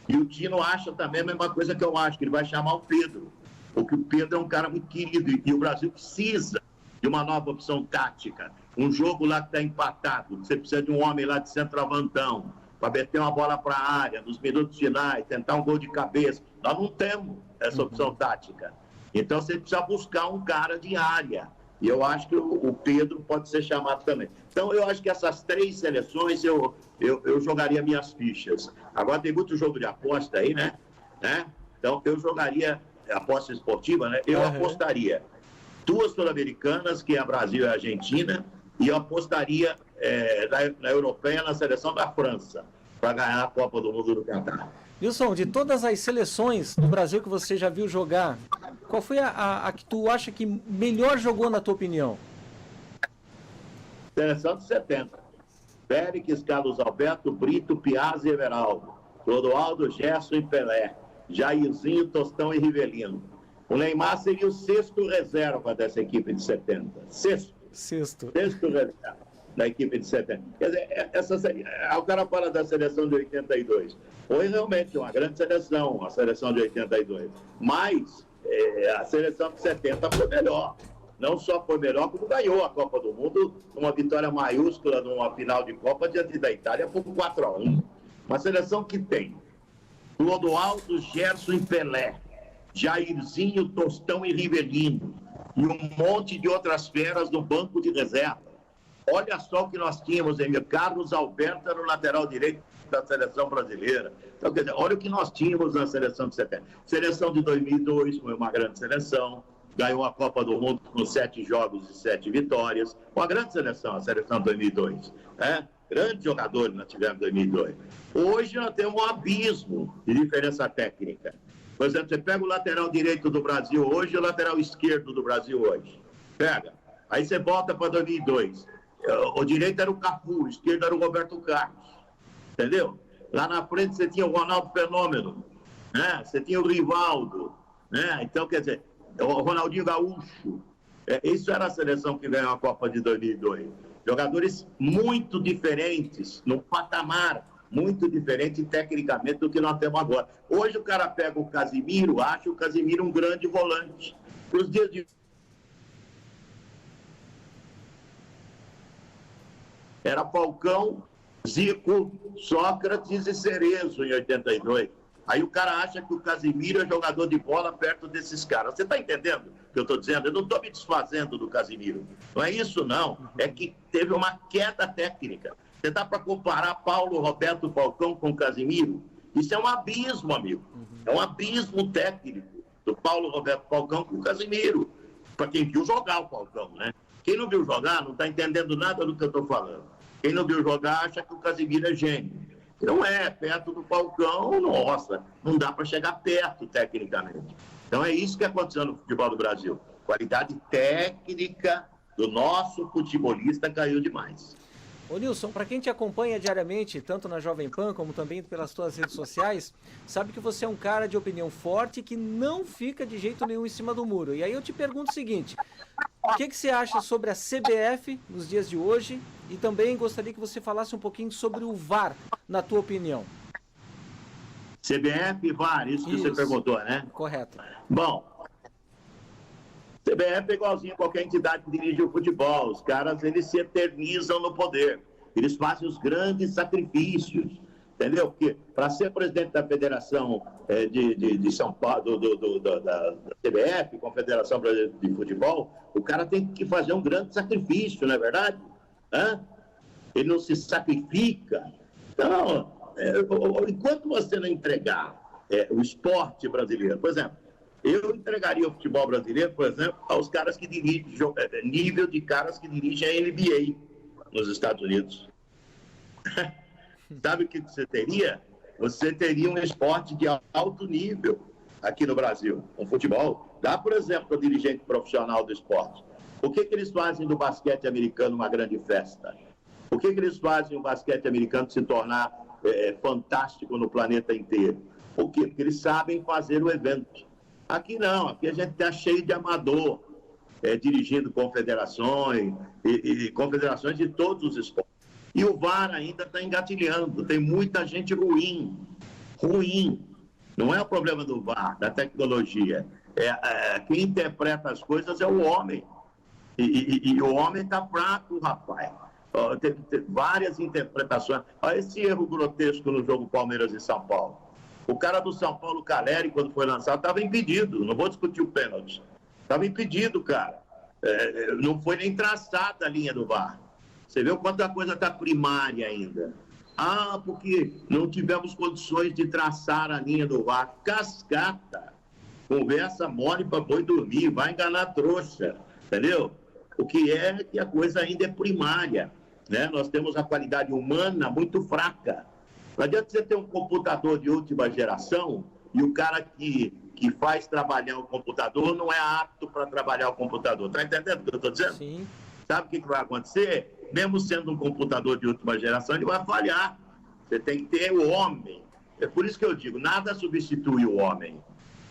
E o Tino acha também a mesma coisa que eu acho, que ele vai chamar o Pedro, porque o Pedro é um cara muito querido e o Brasil precisa de uma nova opção tática. Um jogo lá que está empatado, você precisa de um homem lá de centroavantão, para meter uma bola para a área, nos minutos finais, tentar um gol de cabeça. Nós não temos essa opção tática. Então, você precisa buscar um cara de área. E eu acho que o Pedro pode ser chamado também. Então, eu acho que essas 3 seleções eu jogaria minhas fichas. Agora, tem muito jogo de aposta aí, né? Então, eu jogaria aposta esportiva, né? Eu apostaria 2 sul-americanas, que é a Brasil e a Argentina, e eu apostaria na europeia, na seleção da França, para ganhar a Copa do Mundo do Catar. Wilson, de todas as seleções do Brasil que você já viu jogar, qual foi a que tu acha que melhor jogou, na tua opinião? Seleção de 70. Péricles, Carlos Alberto, Brito, Piazza e Everaldo. Clodoaldo, Gerson e Pelé. Jairzinho, Tostão e Rivelino. O Neymar seria o 6º reserva dessa equipe de 70. Sexto reserva da equipe de 70. Quer dizer, o cara fala da seleção de 82. Foi realmente uma grande seleção, a seleção de 82. Mas a seleção de 70 foi melhor. Não só foi melhor, como ganhou a Copa do Mundo, uma vitória maiúscula numa final de Copa diante da Itália por 4-1. Uma seleção que tem Clodoaldo, Gerson e Pelé, Jairzinho, Tostão e Rivelino, e um monte de outras feras no banco de reserva. Olha só o que nós tínhamos, Emílio. Carlos Alberto era o lateral direito da seleção brasileira. Então, quer dizer, olha o que nós tínhamos na seleção de 70. Seleção de 2002 foi uma grande seleção. Ganhou a Copa do Mundo com 7 jogos e 7 vitórias. Uma grande seleção, a seleção de 2002. Grandes jogadores nós tivemos em 2002. Hoje nós temos um abismo de diferença técnica. Por exemplo, você pega o lateral direito do Brasil hoje e o lateral esquerdo do Brasil hoje. Pega. Aí você volta para 2002. O direito era o Cafu, o esquerdo era o Roberto Carlos. Entendeu? Lá na frente você tinha o Ronaldo Fenômeno, né? Você tinha o Rivaldo, né? Então, quer dizer, o Ronaldinho Gaúcho. Isso era a seleção que ganhou a Copa de 2002. Jogadores muito diferentes, num patamar muito diferente tecnicamente do que nós temos agora. Hoje o cara pega o Casimiro, acha o Casimiro um grande volante. Para os dias de era Falcão, Zico, Sócrates e Cerezo em 82. Aí o cara acha que o Casimiro é jogador de bola perto desses caras. Você está entendendo o que eu estou dizendo? Eu não estou me desfazendo do Casimiro. Não é isso, não. É que teve uma queda técnica. Você dá para comparar Paulo Roberto Falcão com o Casimiro? Isso é um abismo, amigo. É um abismo técnico do Paulo Roberto Falcão com o Casimiro. Para quem viu jogar o Falcão, né? Quem não viu jogar não está entendendo nada do que eu estou falando. Quem não viu jogar acha que o Casimiro é gênio. Não é, perto do Falcão, nossa, não dá para chegar perto tecnicamente. Então é isso que aconteceu no futebol do Brasil. Qualidade técnica do nosso futebolista caiu demais. Ô Nilson, para quem te acompanha diariamente, tanto na Jovem Pan como também pelas tuas redes sociais, sabe que você é um cara de opinião forte que não fica de jeito nenhum em cima do muro. E aí eu te pergunto o seguinte, o que você acha sobre a CBF nos dias de hoje? E também gostaria que você falasse um pouquinho sobre o VAR, na tua opinião. CBF e VAR, isso que você perguntou, né? Correto. Bom, CBF é igualzinho a qualquer entidade que dirige o futebol. Os caras, eles se eternizam no poder. Eles fazem os grandes sacrifícios, entendeu? Porque para ser presidente da Federação de São Paulo, da CBF, Confederação Brasileira de Futebol, o cara tem que fazer um grande sacrifício, não é verdade? Ele não se sacrifica. Então, enquanto você não entregar o esporte brasileiro, por exemplo, Eu entregaria o futebol brasileiro, por exemplo, aos caras que dirigem, nível de caras que dirigem a NBA nos Estados Unidos. Sabe o que você teria? Você teria um esporte de alto nível aqui no Brasil, o futebol. Dá, por exemplo, para o dirigente profissional do esporte. Por que eles fazem do basquete americano uma grande festa? Por que eles fazem o basquete americano se tornar fantástico no planeta inteiro? Por quê? Porque eles sabem fazer o evento. Aqui não, aqui a gente está cheio de amador, dirigindo confederações e confederações de todos os esportes. E o VAR ainda está engatilhando, tem muita gente ruim. Não é o problema do VAR, da tecnologia. Quem interpreta as coisas é o homem. E o homem está fraco, rapaz. Tem várias interpretações. Olha esse erro grotesco no jogo Palmeiras e São Paulo. O cara do São Paulo, Caleri, quando foi lançado, estava impedido. Não vou discutir o pênalti. Estava impedido, cara. Não foi nem traçada a linha do VAR. Você vê o quanto a coisa está primária ainda. Porque não tivemos condições de traçar a linha do VAR. Cascata. Conversa mole para boi dormir. Vai enganar a trouxa. Entendeu? O que é que a coisa ainda é primária. Né? Nós temos a qualidade humana muito fraca. Não adianta você ter um computador de última geração e o cara que faz trabalhar o computador não é apto para trabalhar o computador. Está entendendo o que eu estou dizendo? Sim. Sabe o que vai acontecer? Mesmo sendo um computador de última geração, ele vai falhar. Você tem que ter o homem. É por isso que eu digo, nada substitui o homem.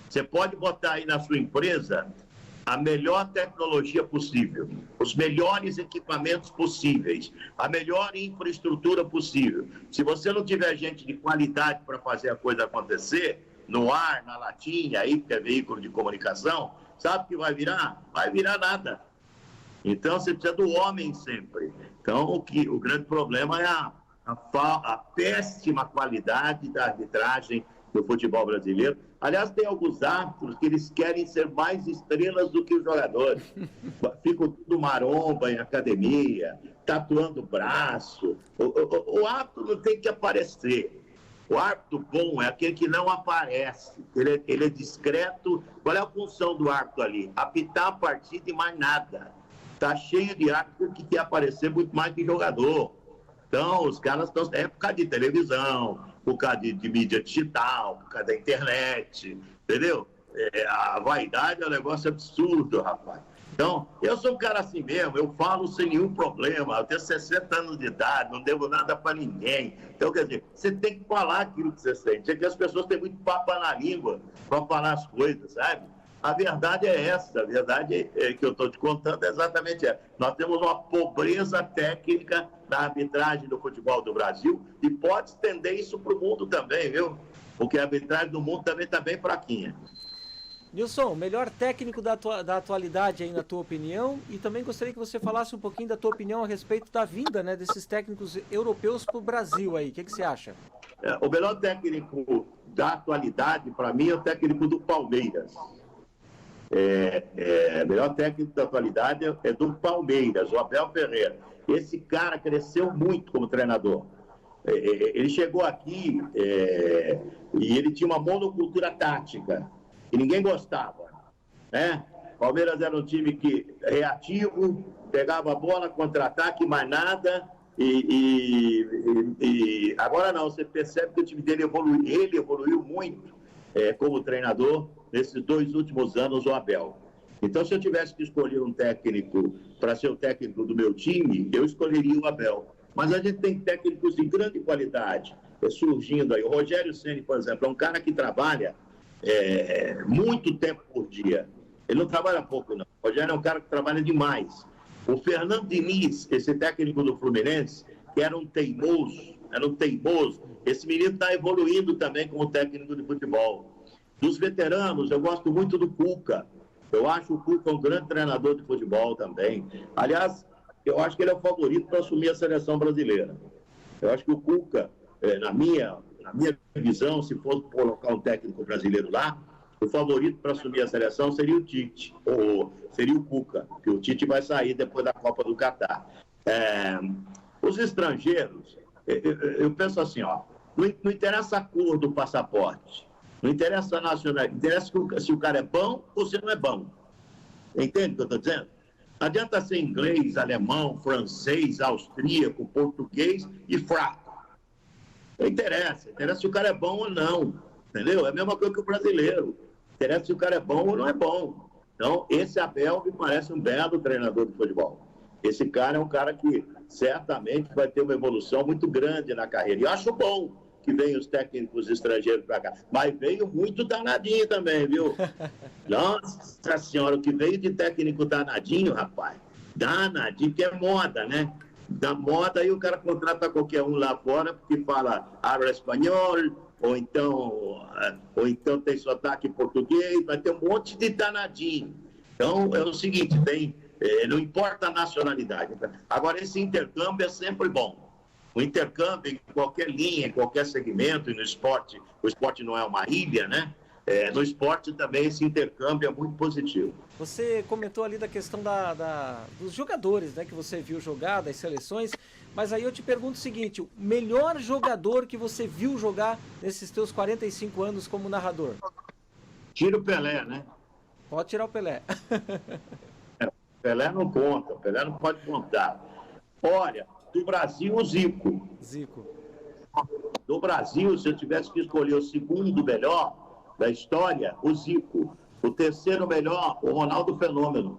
Você pode botar aí na sua empresa a melhor tecnologia possível, os melhores equipamentos possíveis, a melhor infraestrutura possível. Se você não tiver gente de qualidade para fazer a coisa acontecer, no ar, na latinha, aí que é veículo de comunicação, sabe o que vai virar? Vai virar nada. Então, você precisa do homem sempre. Então, o grande problema é a péssima qualidade da arbitragem do futebol brasileiro. Aliás, tem alguns árbitros que eles querem ser mais estrelas do que os jogadores. Ficam tudo maromba em academia, tatuando o braço. O árbitro não tem que aparecer. O árbitro bom é aquele que não aparece. Ele é discreto. Qual é a função do árbitro ali? Apitar a partida e mais nada. Está cheio de árbitro que quer aparecer muito mais que jogador. Então, os caras estão... É por causa de televisão, por causa de mídia digital, por causa da internet, entendeu? A vaidade é um negócio absurdo, rapaz. Então, eu sou um cara assim mesmo, eu falo sem nenhum problema, eu tenho 60 anos de idade, não devo nada para ninguém. Então, quer dizer, você tem que falar aquilo que você sente. É que as pessoas têm muito papo na língua para falar as coisas, sabe? A verdade é essa, a verdade que eu estou te contando é exatamente essa. Nós temos uma pobreza técnica na arbitragem do futebol do Brasil e pode estender isso para o mundo também, viu? Porque a arbitragem do mundo também está bem fraquinha. Nilson, melhor técnico da atualidade aí, na tua opinião, e também gostaria que você falasse um pouquinho da tua opinião a respeito da vinda, né, desses técnicos europeus para o Brasil aí. O que você acha? O melhor técnico da atualidade, para mim, é o técnico do Palmeiras. O melhor técnico da atualidade é do Palmeiras, o Abel Ferreira. Esse cara cresceu muito como treinador. Ele chegou aqui e ele tinha uma monocultura tática, que ninguém gostava, né? Palmeiras era um time reativo, pegava a bola, contra-ataque, mais nada, e agora não, você percebe que o time dele evoluiu muito como treinador nesses 2 últimos anos, o Abel. Então, se eu tivesse que escolher um técnico para ser o técnico do meu time, eu escolheria o Abel. Mas a gente tem técnicos de grande qualidade surgindo aí. O Rogério Ceni, por exemplo, é um cara que trabalha muito tempo por dia. Ele não trabalha pouco, não. O Rogério é um cara que trabalha demais. O Fernando Diniz, esse técnico do Fluminense, que era um teimoso. Esse menino está evoluindo também como técnico de futebol. Dos veteranos, eu gosto muito do Cuca. Eu acho o Cuca um grande treinador de futebol também. Aliás, eu acho que ele é o favorito para assumir a seleção brasileira. Eu acho que o Cuca, na minha visão, se fosse colocar um técnico brasileiro lá, o favorito para assumir a seleção seria o Tite, ou seria o Cuca, que o Tite vai sair depois da Copa do Catar. Os estrangeiros, eu penso assim, ó, não interessa a cor do passaporte, Não interessa a nacionalidade, interessa se o cara é bom ou se não é bom. Entende o que eu estou dizendo? Não adianta ser inglês, alemão, francês, austríaco, português e fraco. Não interessa se o cara é bom ou não. Entendeu? É a mesma coisa que o brasileiro. Interessa se o cara é bom ou não é bom. Então, esse Abel me parece um belo treinador de futebol. Esse cara é um cara que certamente vai ter uma evolução muito grande na carreira. E eu acho bom que venham os técnicos estrangeiros para cá. Mas veio muito danadinho também, viu? Nossa Senhora, o que veio de técnico danadinho, rapaz. Danadinho, que é moda, né? Da moda, aí o cara contrata qualquer um lá fora, porque fala habla espanhol, ou então tem sotaque português, vai ter um monte de danadinho. Então, é o seguinte, não importa a nacionalidade. Agora, esse intercâmbio é sempre bom. O intercâmbio em qualquer linha, em qualquer segmento, e no esporte, o esporte não é uma ilha, né? No esporte também esse intercâmbio é muito positivo. Você comentou ali da questão dos jogadores, né, que você viu jogar, das seleções, mas aí eu te pergunto o seguinte, o melhor jogador que você viu jogar nesses teus 45 anos como narrador? Tira o Pelé, né? Pode tirar o Pelé. Pelé não conta, Pelé não pode contar. Olha, do Brasil, o Zico. Zico. Do Brasil, se eu tivesse que escolher o segundo melhor da história, o Zico. O terceiro melhor, o Ronaldo Fenômeno.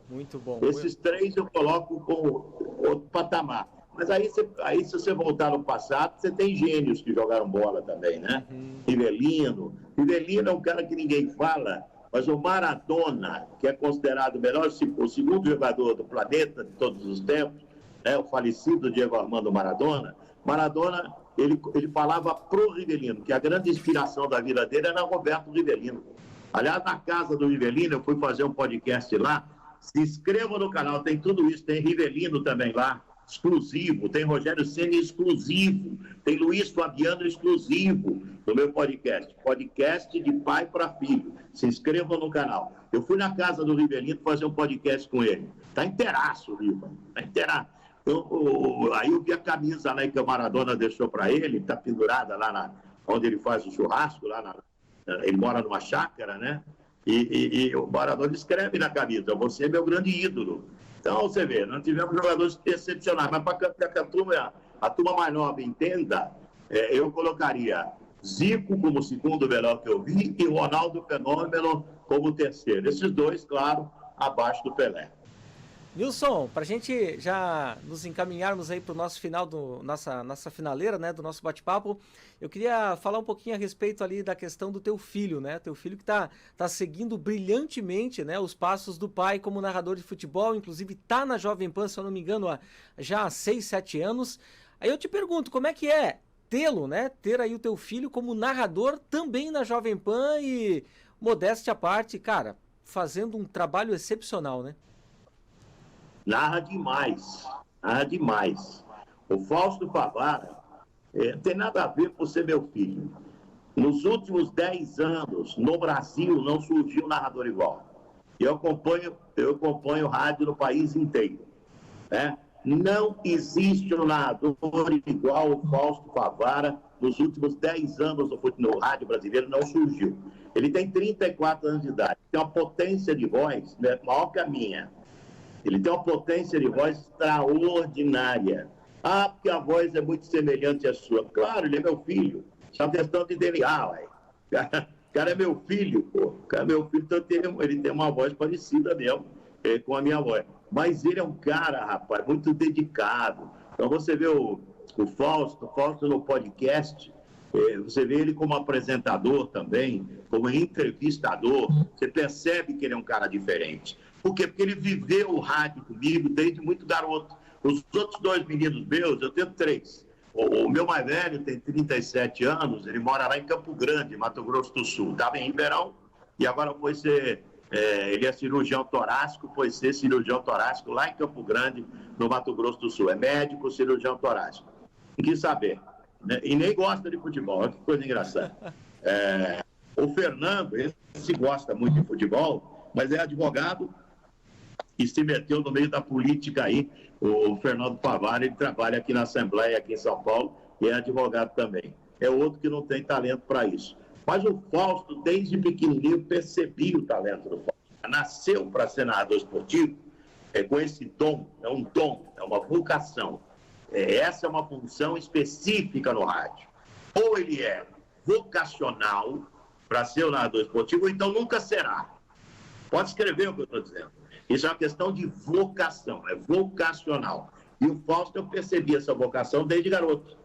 Muito bom. Esses três eu coloco como outro patamar. Mas aí, se você voltar no passado, você tem gênios que jogaram bola também, né? Rivelino. Rivelino é um cara que ninguém fala, mas o Maradona, que é considerado o segundo jogador do planeta de todos os tempos, né? O falecido Diego Armando Maradona, ele falava pro Rivelino, que a grande inspiração da vida dele era Roberto Rivelino. Aliás, na casa do Rivelino, eu fui fazer um podcast lá. Se inscreva no canal, tem tudo isso. Tem Rivelino também lá, exclusivo. Tem Rogério Ceni exclusivo. Tem Luiz Fabiano exclusivo no meu podcast. Podcast de pai para filho. Se inscrevam no canal. Eu fui na casa do Rivelino fazer um podcast com ele. Tá inteiraço o Rivelino. Tá inteiraço. Aí eu vi a camisa lá que o Maradona deixou para ele, está pendurada lá onde ele faz o churrasco, ele mora numa chácara, né? E o Maradona escreve na camisa, você é meu grande ídolo. Então, você vê, nós tivemos jogadores excepcionais, mas para que a turma mais nova entenda, eu colocaria Zico como o segundo melhor que eu vi e Ronaldo Fenômeno como o terceiro. Esses dois, claro, abaixo do Pelé. Nilson, para a gente já nos encaminharmos aí para o nosso final, nossa finaleira, né, do nosso bate-papo, eu queria falar um pouquinho a respeito ali da questão do teu filho, né, teu filho que tá seguindo brilhantemente, né, os passos do pai como narrador de futebol, inclusive tá na Jovem Pan, se eu não me engano, já há 6, 7 anos. Aí eu te pergunto, como é que é tê-lo, né, ter aí o teu filho como narrador também na Jovem Pan e, modéstia à parte, cara, fazendo um trabalho excepcional, né? Narra demais, narra demais. O Fausto Favara não tem nada a ver com ser meu filho. Nos últimos 10 anos, no Brasil, não surgiu narrador igual. Eu acompanho rádio no país inteiro. Né? Não existe um narrador igual o Fausto Favara. Nos últimos 10 anos no rádio brasileiro não surgiu. Ele tem 34 anos de idade, tem uma potência de voz, né, maior que a minha. Ele tem uma potência de voz extraordinária. Ah, porque a voz é muito semelhante à sua. Claro, ele é meu filho. Isso é uma questão de DNA, ué. O cara é meu filho, pô. O cara é meu filho, então ele tem uma voz parecida mesmo com a minha voz. Mas ele é um cara, rapaz, muito dedicado. Então você vê o Fausto no podcast, você vê ele como apresentador também, como entrevistador. Você percebe que ele é um cara diferente. Por quê? Porque ele viveu o rádio comigo desde muito garoto. Os outros 2 meninos meus, eu tenho 3. O meu mais velho tem 37 anos, ele mora lá em Campo Grande, Mato Grosso do Sul. Estava em Ribeirão e agora foi ser... ele é cirurgião torácico, foi ser cirurgião torácico lá em Campo Grande, no Mato Grosso do Sul. É médico, cirurgião torácico. Não quis saber. Né? E nem gosta de futebol, olha que coisa engraçada. O Fernando, esse gosta muito de futebol, mas é advogado e se meteu no meio da política aí. O Fernando Favara, ele trabalha aqui na Assembleia, aqui em São Paulo, e é advogado também. É outro que não tem talento para isso. Mas o Fausto, desde pequenininho, percebia o talento do Fausto. Nasceu para ser narrador esportivo com esse dom, é uma vocação. Essa é uma função específica no rádio. Ou ele é vocacional para ser o narrador esportivo, ou então nunca será. Pode escrever o que eu estou dizendo. Isso é uma questão de vocação, é vocacional. E o Fausto, eu percebi essa vocação desde garoto.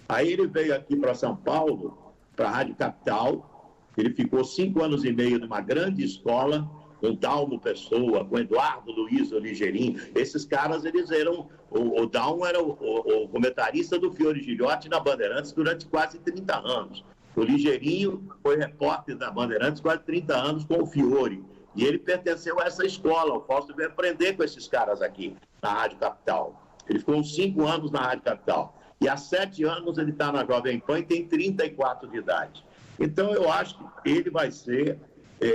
Aí ele veio aqui para São Paulo, para a Rádio Capital. Ele ficou 5 anos e meio numa grande escola, com Dalmo Pessoa, com Eduardo Luiz Ligeirinho. Esses caras, eles eram... O Dalmo era o comentarista do Fiore Gilhote na Bandeirantes durante quase 30 anos. O Ligeirinho foi repórter da Bandeirantes quase 30 anos com o Fiore. E ele pertenceu a essa escola. O Fausto veio aprender com esses caras aqui, na Rádio Capital. Ele ficou uns 5 anos na Rádio Capital. E há 7 anos ele está na Jovem Pan e tem 34 de idade. Então, eu acho que ele vai ser,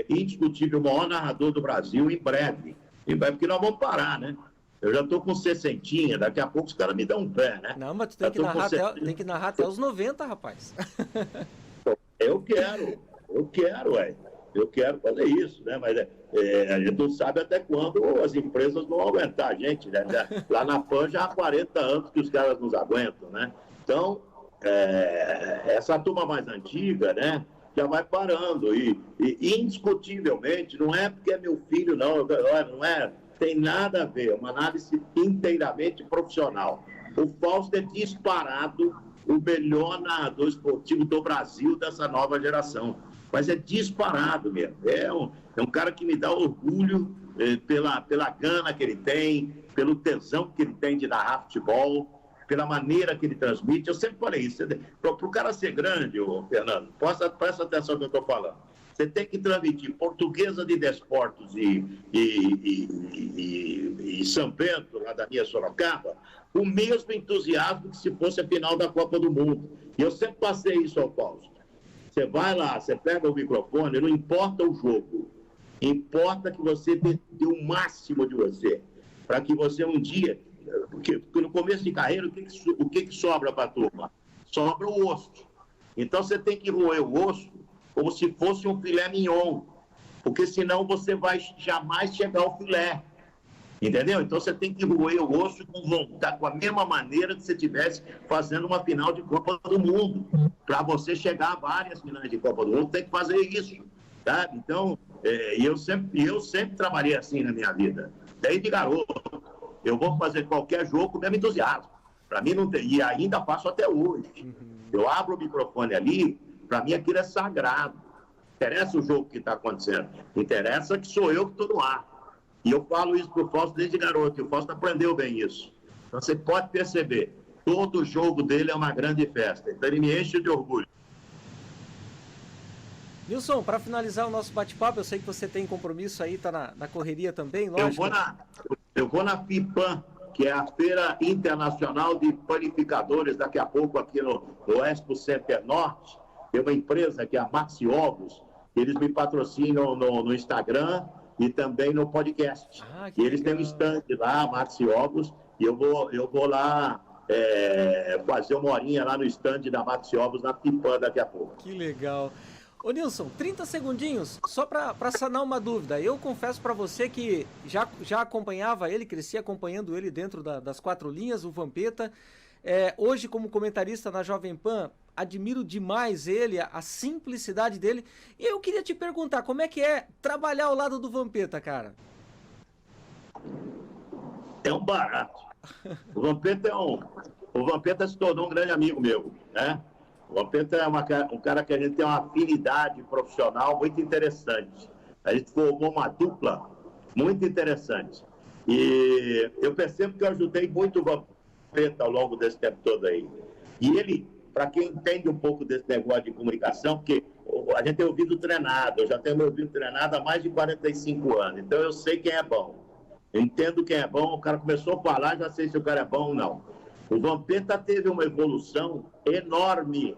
indiscutível, o maior narrador do Brasil em breve. Porque nós vamos parar, né? Eu já estou com 60, daqui a pouco os caras me dão um pé, né? Não, mas tu tem que narrar até os 90, rapaz. Eu quero, ué. Eu quero fazer isso, né? Mas a gente não sabe até quando as empresas vão aguentar a gente, né? Lá na PAN já há 40 anos que os caras nos aguentam, né? Então, essa turma mais antiga, né? Já vai parando e indiscutivelmente, não é porque é meu filho, não é, tem nada a ver, é uma análise inteiramente profissional. O Fausto é disparado o melhor narrador esportivo do Brasil dessa nova geração. Mas é disparado mesmo. É um cara que me dá orgulho pela gana que ele tem, pelo tesão que ele tem de narrar futebol, pela maneira que ele transmite. Eu sempre falei isso. Para o cara ser grande, Fernando, presta atenção no que eu estou falando. Você tem que transmitir Portuguesa de Desportos e São Bento, lá da minha Sorocaba, o mesmo entusiasmo que se fosse a final da Copa do Mundo. E eu sempre passei isso ao Fausto. Você vai lá, você pega o microfone, não importa o jogo, importa que você dê o máximo de você, para que você um dia, porque no começo de carreira, o que sobra para a turma? Sobra o osso. Então você tem que roer o osso como se fosse um filé mignon, porque senão você vai jamais chegar ao filé. Entendeu? Então você tem que roer o osso com vontade, com a mesma maneira que você estivesse fazendo uma final de Copa do Mundo. Para você chegar a várias finais de Copa do Mundo, tem que fazer isso. Tá? Então, eu sempre trabalhei assim na minha vida. Desde garoto, eu vou fazer qualquer jogo com o mesmo entusiasmo. Para mim não tem, e ainda faço até hoje. Eu abro o microfone ali, para mim aquilo é sagrado. Não interessa o jogo que está acontecendo, interessa que sou eu que estou no ar. E eu falo isso para o Fausto desde garoto, e o Fausto aprendeu bem isso. Então você pode perceber, todo jogo dele é uma grande festa, então ele me enche de orgulho. Nilson, para finalizar o nosso bate-papo, eu sei que você tem compromisso aí, está na correria também, lógico. Eu vou na FIPAM, que é a Feira Internacional de Panificadores, daqui a pouco aqui no Expo Center Norte. Tem uma empresa que é a Maxi Ovos, eles me patrocinam no Instagram e também no podcast. E eles têm um stand lá, Maxi Ovos, e eu vou lá fazer uma horinha lá no stand da Maxi Ovos na FIPAM daqui a pouco. Que legal. Ô Nilson, 30 segundinhos, só para sanar uma dúvida. Eu confesso para você que já acompanhava ele, cresci acompanhando ele dentro das 4 linhas, o Vampeta. Hoje, como comentarista na Jovem Pan, admiro demais ele, a simplicidade dele. E eu queria te perguntar, como é que é trabalhar ao lado do Vampeta, cara? É um barato. O Vampeta se tornou um grande amigo meu, né? O Vampeta é um cara que a gente tem uma afinidade profissional muito interessante. A gente formou uma dupla muito interessante. E eu percebo que eu ajudei muito o Vampeta ao longo desse tempo todo aí. E ele, para quem entende um pouco desse negócio de comunicação, porque a gente tem ouvido treinado, eu já tenho meu ouvido treinado há mais de 45 anos, então eu sei quem é bom. Eu entendo quem é bom, o cara começou a falar, já sei se o cara é bom ou não. O Vampeta teve uma evolução enorme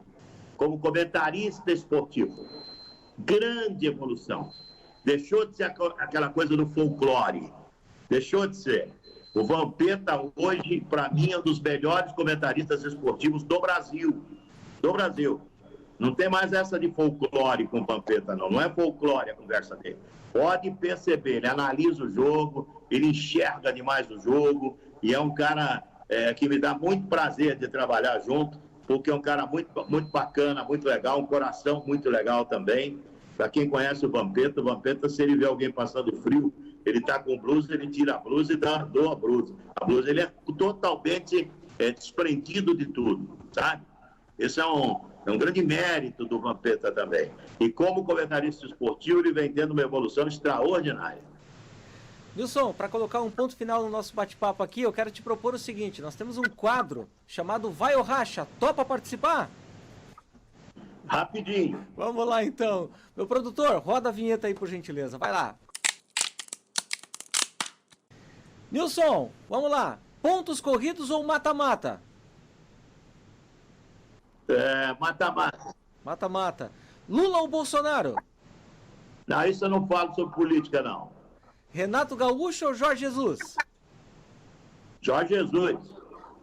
como comentarista esportivo. Grande evolução. Deixou de ser aquela coisa do folclore. Deixou de ser. O Vampeta hoje, para mim, é um dos melhores comentaristas esportivos do Brasil. Do Brasil. Não tem mais essa de folclore com o Vampeta, não. Não é folclore a conversa dele. Pode perceber, ele analisa o jogo, ele enxerga demais o jogo, e é um cara que me dá muito prazer de trabalhar junto, porque é um cara muito, muito bacana, muito legal, um coração muito legal também. Para quem conhece o Vampeta, se ele vê alguém passando frio, ele está com blusa, ele tira a blusa e doa a blusa. A blusa, ele é totalmente desprendido de tudo, sabe? Esse é um grande mérito do Vampeta também. E como comentarista esportivo, ele vem tendo uma evolução extraordinária. Nilson, para colocar um ponto final no nosso bate-papo aqui, eu quero te propor o seguinte: nós temos um quadro chamado Vai ou Racha. Topa participar? Rapidinho. Vamos lá então. Meu produtor, roda a vinheta aí por gentileza. Vai lá. Nilson, vamos lá. Pontos corridos ou mata-mata? Mata-mata. Mata-mata. Lula ou Bolsonaro? Não, isso eu não falo sobre política, não. Renato Gaúcho ou Jorge Jesus? Jorge Jesus.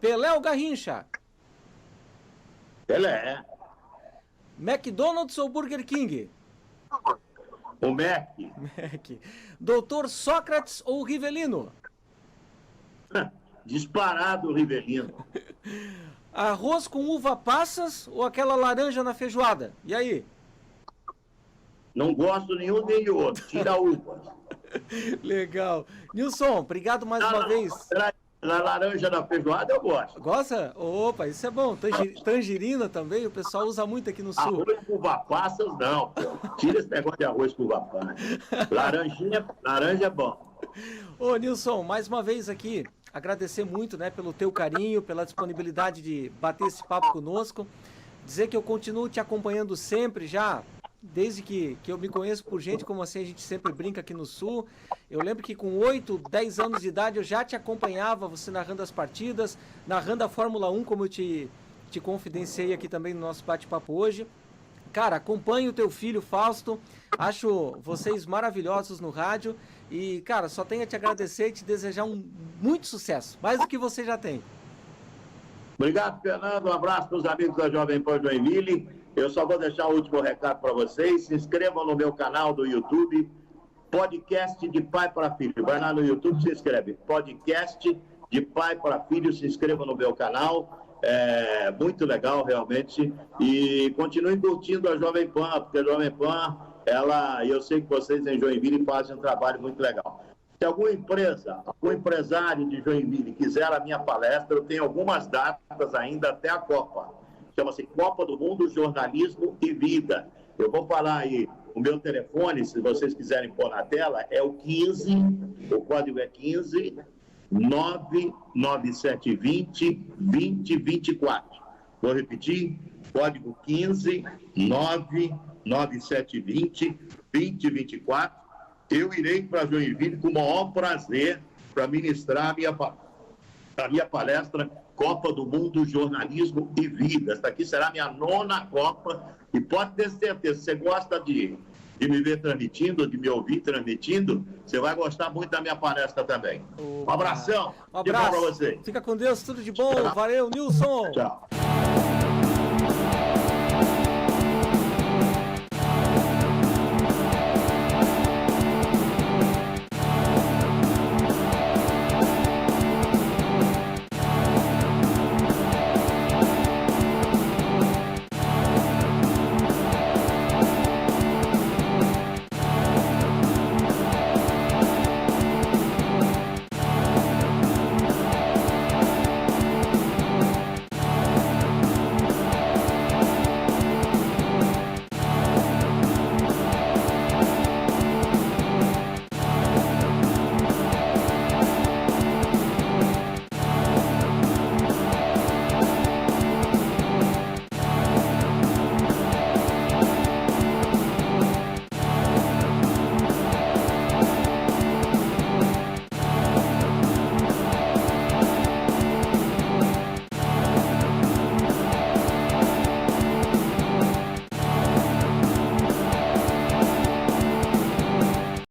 Pelé ou Garrincha? Pelé. McDonald's ou Burger King? O Mac. Doutor Sócrates ou Rivelino? Disparado o Rivelino. Arroz com uva passas ou aquela laranja na feijoada? E aí? Não gosto nenhum nem de outro. Tira a uva. Legal. Nilson, obrigado mais uma vez. Na laranja na feijoada eu gosto. Gosta? Opa, isso é bom. Tangerina também, o pessoal usa muito aqui no sul. Arroz com uva passas, não. Pô. Tira esse negócio de arroz com uva passas. Laranja é bom. Ô, Nilson, mais uma vez aqui, agradecer muito, né, pelo teu carinho, pela disponibilidade de bater esse papo conosco. Dizer que eu continuo te acompanhando sempre já. Desde que eu me conheço por gente como assim, a gente sempre brinca aqui no Sul. Eu lembro que com 8, 10 anos de idade eu já te acompanhava, você narrando as partidas, narrando a Fórmula 1, como eu te confidenciei aqui também no nosso bate-papo hoje. Cara, acompanho o teu filho Fausto, acho vocês maravilhosos no rádio e, cara, só tenho a te agradecer e te desejar muito sucesso, mais do que você já tem. Obrigado, Fernando. Um abraço para os amigos da Jovem Pan Joinville. Eu só vou deixar o último recado para vocês. Se inscrevam no meu canal do YouTube, Podcast de Pai para Filho. Vai lá no YouTube, se inscreve. Podcast de Pai para Filho. Se inscrevam no meu canal. É muito legal, realmente. E continuem curtindo a Jovem Pan, porque a Jovem Pan, eu sei que vocês em Joinville fazem um trabalho muito legal. Se alguma empresa, algum empresário de Joinville quiser a minha palestra, eu tenho algumas datas ainda até a Copa. Chama-se Copa do Mundo, Jornalismo e Vida. Eu vou falar aí, o meu telefone, se vocês quiserem pôr na tela, é o 15, o código é 15 99720 2024. Vou repetir, código 15 99720 2024. Eu irei para Joinville com o maior prazer para ministrar a minha palestra Copa do Mundo, Jornalismo e Vida. Esta aqui será a minha 9ª Copa e pode ter certeza, se você gosta de me ver transmitindo, de me ouvir transmitindo, você vai gostar muito da minha palestra também. Um abração. Um abraço. Para você. Fica com Deus, tudo de bom. Valeu, Nilson. Tchau.